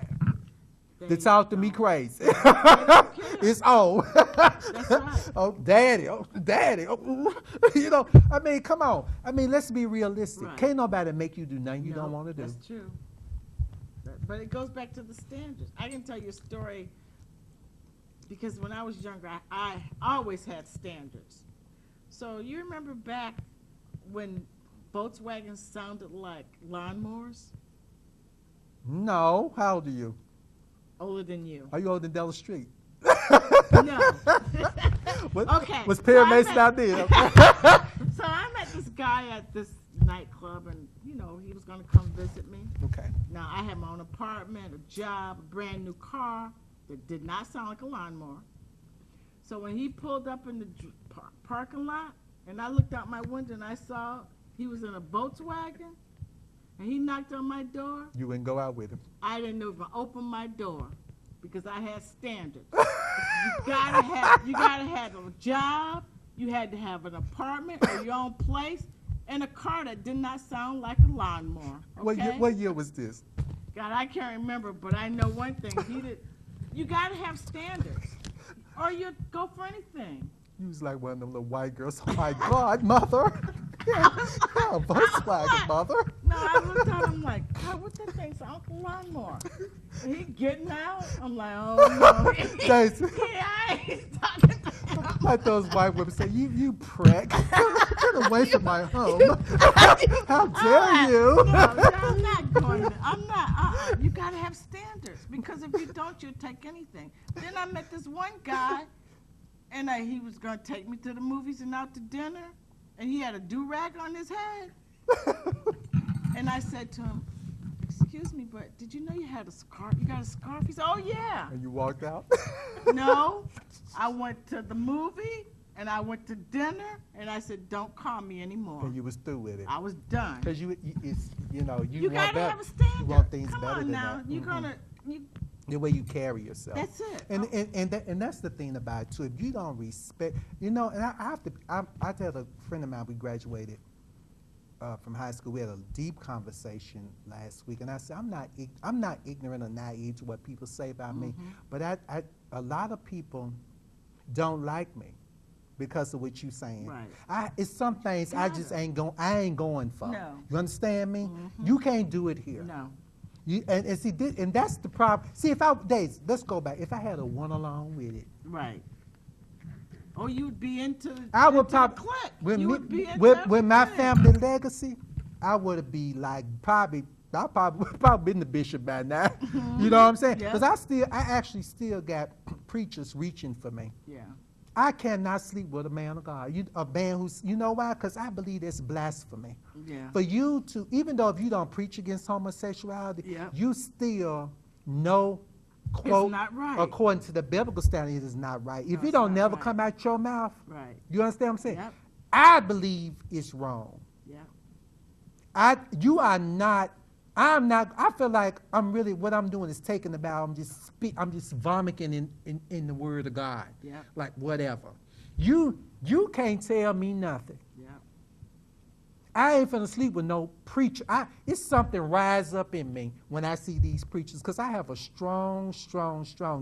to
They
talk to me
don't.
crazy.
care.
It's oh.
That's right.
Oh, daddy. Oh, daddy. Oh. I mean, come on. I mean, let's be realistic.
Right.
Can't nobody make you do nothing you
No,
don't want to do.
That's true. But it goes back to the standards. I can tell you a story because when I was younger, I always had standards. So you remember back when Volkswagens sounded like lawnmowers?
No. How old are you?
Older than you.
Are you older than Della Street?
No. Okay.
Was Perry
so I
Mason
met-
out there?
So I met this guy at this nightclub, and he was going to come visit me.
Okay.
Now I had my own apartment, a job, a brand new car that did not sound like a lawnmower. So when he pulled up in the parking lot, and I looked out my window and I saw he was in a Volkswagen, and he knocked on my door,
You wouldn't go out with him.
I didn't even open my door because I had standards. You gotta have a job. You had to have an apartment or your own place, and a car that did not sound like a lawnmower. Okay?
What year was this?
God, I can't remember, but I know one thing. You gotta have standards, or you go for anything.
You was like one of them little white girls. Oh my God, mother. Yeah, Volkswagen, mother.
No, I looked at him like, God, what that thing sound like a lawnmower? And he getting out. I'm like, oh no.
Thanks.
Yeah, he's talking to him.
Like those white women say, you prick. Get away from my home. How dare you?
No, I'm not going to. I'm not. You got to have standards because if you don't, you'll take anything. Then I met this one guy, and he was going to take me to the movies and out to dinner, and he had a do-rag on his head. And I said to him, excuse me, but did you know you had a scarf? You got a scarf? He said, oh, yeah.
And you walked out?
No, I went to the movie, and I went to dinner, and I said, don't call me anymore.
And you was through with it.
I was done.
Because you want
You gotta
better.
have a standard.
You want things
Come
better
on
than
now.
that.
You're
Mhm.
gonna.
The way you carry yourself.
That's it.
And that's the thing about it too. If you don't respect, and I tell a friend of mine, we graduated from high school. We had a deep conversation last week, and I said, I'm not ignorant or naive to what people say about me, but a lot of people don't like me because of what you're saying.
Right.
It's some things I just ain't going for.
No.
You understand me? You can't do it here.
No.
And see, and that's the problem. See, let's go back. If I had a one along with it,
Right. Oh, you'd be into.
I would
into
probably
the clique.
with
You
me,
would be into
with my
everything.
family legacy, I would be like I probably been the bishop by now. You know what I'm saying?
Yeah.
Because I actually still got preachers reaching for me.
Yeah.
I cannot sleep with a man of God. A man who's, you know why? Because I believe that's blasphemy.
Yeah.
For you to, even though if you don't preach against homosexuality,
Yeah.
you still know, quote,
It's not right.
according to the biblical standard, it is not right. If
No,
it
it's
don't
not
never
right.
come out your mouth,
Right.
you understand what I'm saying?
Yep.
I believe it's wrong.
Yeah.
I feel like what I'm doing is taking the Bible, I'm just vomiting in the word of God.
Yeah.
Like whatever. You can't tell me nothing.
Yeah.
I ain't finna sleep with no preacher. It's something rise up in me when I see these preachers, because I have a strong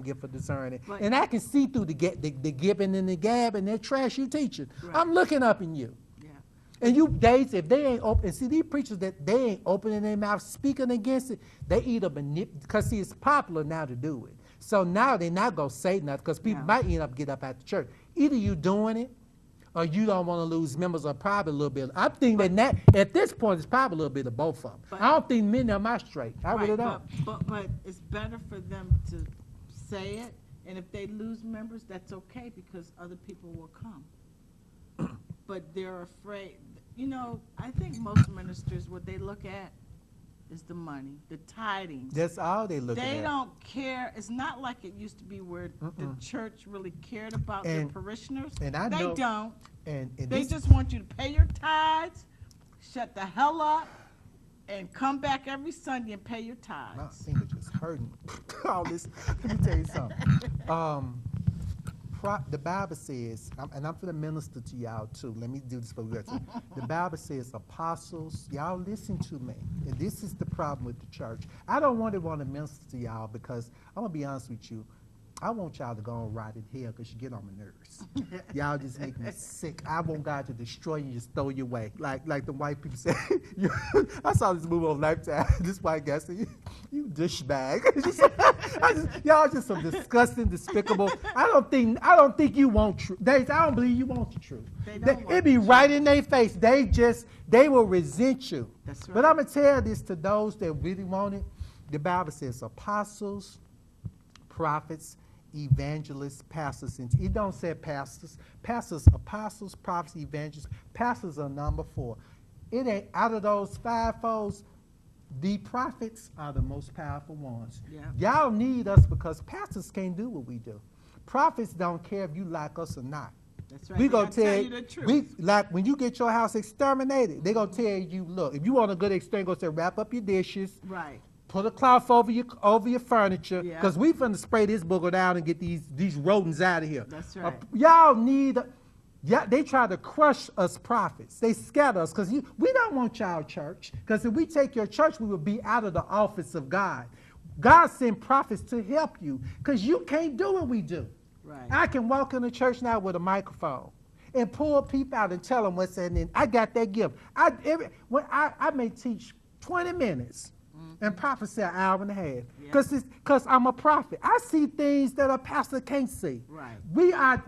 gift for discerning.
Right.
And I can see through the gibbing and the gab and that trash you teaching.
Right.
I'm looking up in you.
Yeah.
And if they ain't open, and see these preachers that they ain't opening their mouth speaking against it, they either because see, it's popular now to do it. So now they're not going to say nothing because people might end up get up at the church. Either you doing it or you don't want to lose members, or probably a little bit. I think that at this point, it's probably a little bit of both of them.
But,
I don't think many of them are straight. I really don't.
But it's better for them to say it, and if they lose members, that's okay because other people will come. But they're afraid. You know, I think most ministers, what they look at is the money, the tidings.
That's all they look at.
They don't care. It's not like it used to be where the church really cared about their parishioners.
And I
they
know,
don't.
And
they just want you to pay your tithes, shut the hell up, and come back every Sunday and pay your tithes.
My finger just hurting. All this. Let me tell you something. The Bible says, and I'm going to minister to y'all too. Let me do this for you. The Bible says apostles, y'all listen to me. And this is the problem with the church. I don't want to minister to y'all because I'm going to be honest with you. I want y'all to go and rot in hell because you get on my nerves. Y'all just make me sick. I want God to destroy you and just throw you away. Like the white people say. I saw this movie on Lifetime. This white guy said, you douchebag. Y'all just so disgusting, despicable. I don't think you want truth. I don't believe you want the truth. It be right in their face. They will resent you.
That's right.
But I'm going to tell this to those that really want it. The Bible says apostles, prophets, evangelists, pastors. And it don't say pastors. Pastors, apostles, prophets, evangelists. Pastors are number 4. It ain't out of those 5 folds. The prophets are the most powerful ones.
Yeah.
Y'all need us because pastors can't do what we do. Prophets don't care if you like us or not.
That's right.
We gonna tell
you the truth.
Like when you get your house exterminated, they gonna tell you, look, if you want a good exterminate, go say wrap up your dishes.
Right.
Put a cloth over your furniture,
Yeah.
because we finna spray this booger down and get these rodents out of here.
That's right.
Y'all need. Yeah, they try to crush us prophets. They scatter us because we don't want y'all church. Because if we take your church, we will be out of the office of God. God sent prophets to help you because you can't do what we do.
Right.
I can walk in the church now with a microphone and pull people out and tell them what's in it. I got that gift. I may teach 20 minutes and prophesy an hour and a half because I'm a prophet. I see things that a pastor can't see.
Right.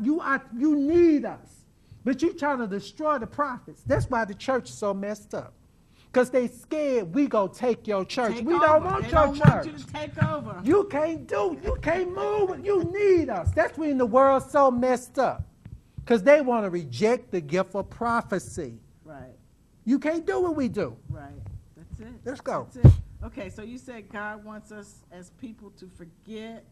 You need us. But you trying to destroy the prophets. That's why the church is so messed up. Because they scared we go take your church. We don't want your church.
They don't want you to take over.
You can't move. You need us. That's when the world's so messed up. Because they want to reject the gift of prophecy.
Right.
You can't do what we do.
Right. That's it.
Let's go.
That's it. Okay, so you said God wants us as people to forget,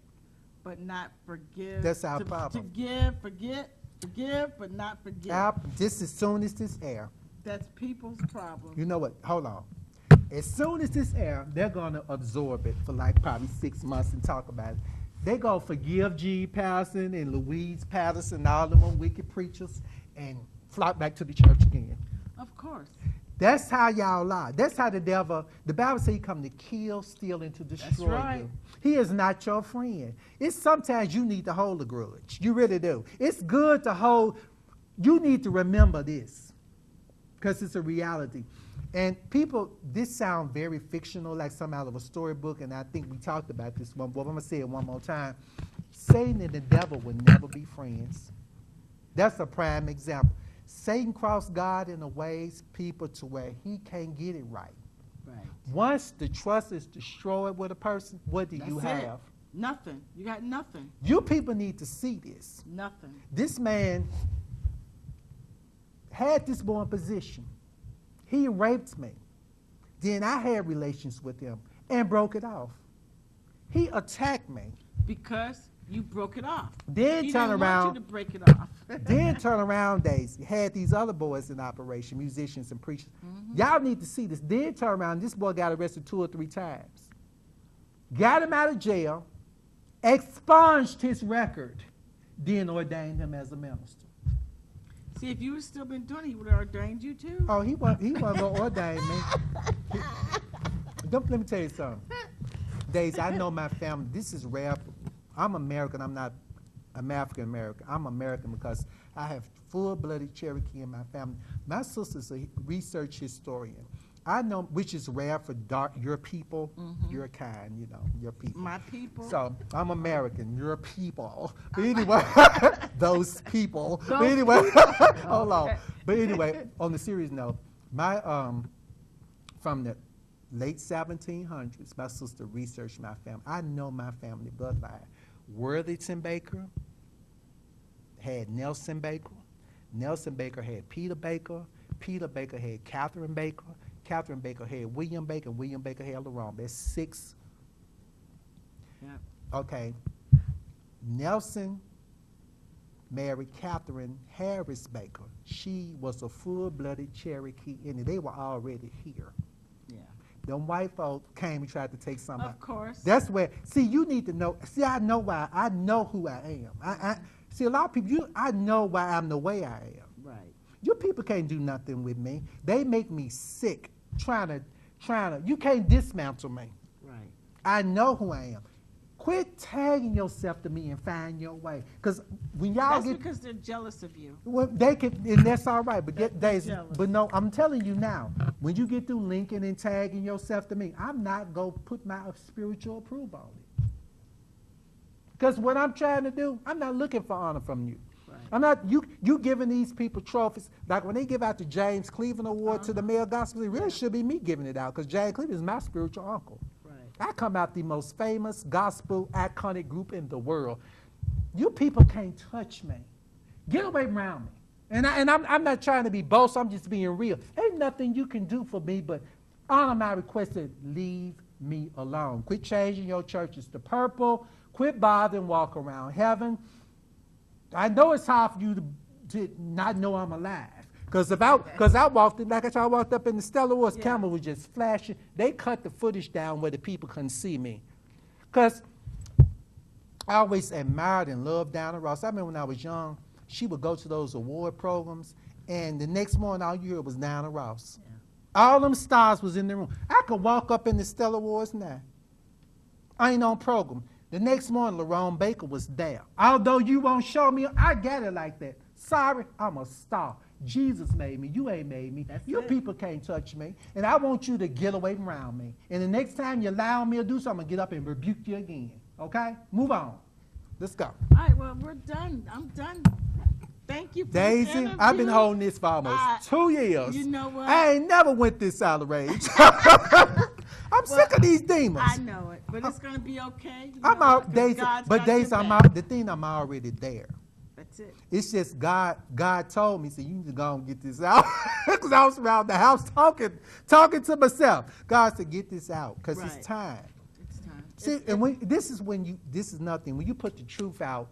but not forgive.
That's our problem.
To forgive, but not forget.
Just as soon as this air.
That's people's problem.
You know what? Hold on. As soon as this air, they're going to absorb it for like probably 6 months and talk about it. They're going to forgive G. Patterson and Louise Patterson and all them wicked preachers and flock back to the church again.
Of course.
That's how y'all lie. That's how the devil, the Bible says he come to kill, steal, and to destroy you. He is not your friend. It's sometimes you need to hold a grudge. You really do. It's good to hold. You need to remember this because it's a reality. And people, this sounds very fictional, like something out of a storybook, and I think we talked about this one, but I'm going to say it one more time. Satan and the devil will never be friends. That's a prime example. Satan crossed God in a ways, people, to where he can't get it right.
Right.
Once the trust is destroyed with a person, what do you have?
Nothing. You got nothing.
You people need to see this.
Nothing.
This man had this boy in position. He raped me. Then I had relations with him and broke it off. He attacked me.
Because you broke it off.
Then
he
turn
didn't
around.
Want you to break it off.
Then turn around days. Had these other boys in operation, musicians and preachers. Y'all need to see this. Then turn around. This boy got arrested 2 or 3 times. Got him out of jail. Expunged his record. Then ordained him as a minister.
See, if you had still been doing it, he would have ordained you too.
Oh, he wasn't going to ordain me. Let me tell you something. Days, I know my family. This is rare. I'm American. I'm not African American. I'm American because I have full-blooded Cherokee in my family. My sister's a research historian. I know, which is rare for your people, your kind, your people.
My people.
So I'm American, your people. But anyway, those people. But
Those
anyway,
people.
hold on.
Okay.
But anyway, on the serious note, my from the late 1700s, my sister researched my family. I know my family bloodline. Worthington Baker had Nelson Baker. Nelson Baker had Peter Baker. Peter Baker had Catherine Baker. Catherine Baker had William Baker. William Baker had Lerone. That's 6.
Yep.
Okay. Nelson married Catherine Harris Baker. She was a full-blooded Cherokee, and they were already here.
Yeah.
Them white folks came and tried to take some out.
Of course.
That's where, see, you need to know. See, I know why. I know who I am. See, a lot of people, I know why I'm the way I am.
Right.
You people can't do nothing with me. They make me sick trying to, you can't dismantle me.
Right.
I know who I am. Quit tagging yourself to me and find your way. Because when y'all
That's
get,
because they're jealous of you.
well, they can, and that's all right. But
They're jealous.
but no, I'm telling you now, when you get through linking and tagging yourself to me, I'm not going to put my spiritual approval on it. Because what I'm trying to do, I'm not looking for honor from you.
Right.
I'm not, you giving these people trophies. Like when they give out the James Cleveland Award to the male gospel, it really should be me giving it out because James Cleveland is my spiritual uncle.
Right.
I come out the most famous gospel iconic group in the world. You people can't touch me. Get away around me. And I'm not trying to be boastful, I'm just being real. Ain't nothing you can do for me but honor my request to leave me alone. Quit changing your churches to purple. Quit bothering walk around heaven. I know it's hard for you to not know I'm alive. Because I walked in, like I said, I walked up in the Stellar Wars, camera was just flashing. They cut the footage down where the people couldn't see me. Because I always admired and loved Diana Ross. I remember when I was young, she would go to those award programs, and the next morning all you heard was Diana Ross. Yeah. All them stars was in the room. I could walk up in the Stellar Wars now. I ain't on program. The next morning, Lerone Baker was there. Although you won't show me, I got it like that. Sorry, I'm a star. Jesus made me. You ain't made me. You people can't touch me. And I want you to get away from around me. And the next time you allow me to do something, I'm going to get up and rebuke you again. Okay? Move on. Let's go.
All right, well, we're done. I'm done. Thank you for
Daisy,
this interview.
I've been holding this for almost 2 years.
You know what?
I ain't never went this out of rage. I'm sick of these demons.
I know it, but it's going to be okay.
I'm out, Daisy. But Daisy, I'm out. The thing, I'm already there.
That's it.
It's just God told me, so you need to go and get this out. Because I was around the house talking to myself. God said, get this out, because it's time.
It's time.
See, this is nothing. When you put the truth out,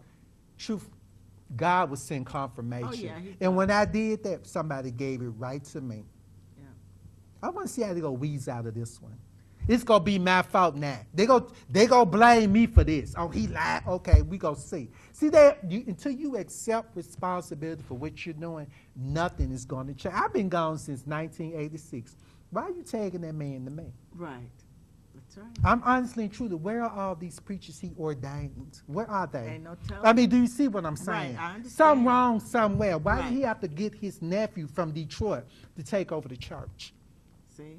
God will send confirmation.
Oh, yeah,
and when I did that, somebody gave it right to me.
Yeah.
I want to see how they go wheeze out of this one. It's going to be my fault now. They go blame me for this. Oh, he lied. Okay, we go see. See, until you accept responsibility for what you're doing, nothing is going to change. I've been gone since 1986. Why are you tagging that man to me?
Right. That's right.
I'm honestly and truly, where are all these preachers he ordained? Where are they?
Ain't no telling.
I mean, do you see what I'm saying?
Right, I understand.
Something wrong somewhere. Why
Right.
did he have to get his nephew from Detroit to take over the church?
See?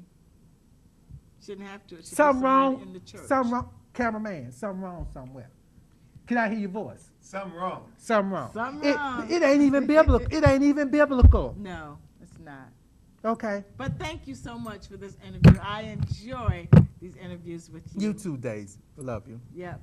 Shouldn't have to. It should be
Something
somebody
wrong.
in the church.
Something wrong. Cameraman, something wrong somewhere. Can I hear your voice?
Something wrong.
Something wrong.
Something wrong.
It ain't even biblical. It ain't even biblical.
No, it's not.
Okay.
But thank you so much for this interview. I enjoy these interviews with you.
You too, Daisy. Love you.
Yep.